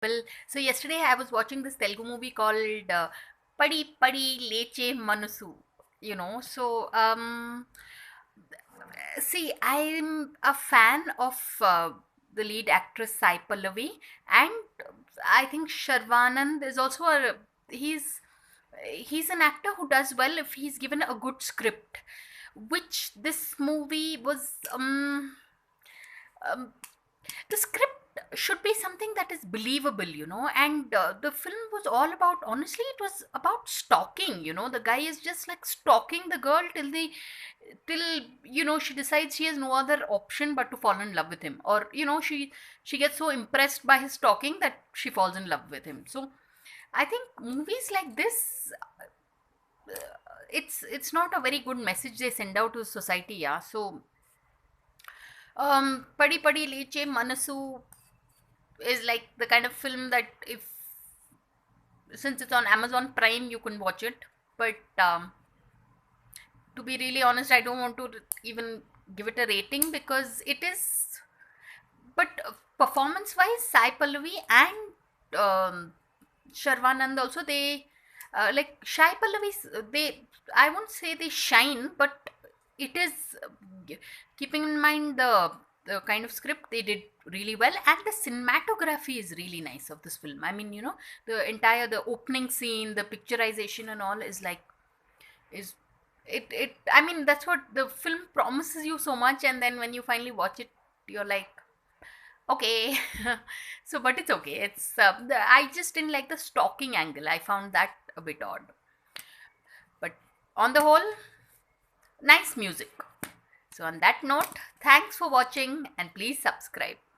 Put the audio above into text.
people. So yesterday I was watching this Telugu movie called Padi Padi Leche Manasu. See, I'm a fan of the lead actress Sai Pallavi, and I think Sharvanand is also a he's he's an actor who does well if he's given a good script, which this movie was. Um, the script should be something that is believable, and the film was all about, honestly, it was about stalking. The guy is just like stalking the girl till she decides she has no other option but to fall in love with him, or she gets so impressed by his stalking that she falls in love with him. So I think movies like this, it's not a very good message they send out to society. Yeah. So Padi Padi Leche Manasu is like the kind of film that, if since it's on Amazon Prime, you can watch it. But to be really honest, I don't want to even give it a rating because it is. But performance wise, Sai Pallavi and Sharvanand also, they like Sai Pallavi, they, I won't say they shine, but it is, keeping in mind the kind of script, they did really well, and the cinematography is really nice of this film. I mean, the opening scene, the picturization and all is like, is it I mean, that's what the film promises you so much, and then when you finally watch it, you're like, okay. So but it's okay. I just didn't like the stalking angle. I found that a bit odd. But on the whole, nice music. So on that note, thanks for watching and please subscribe.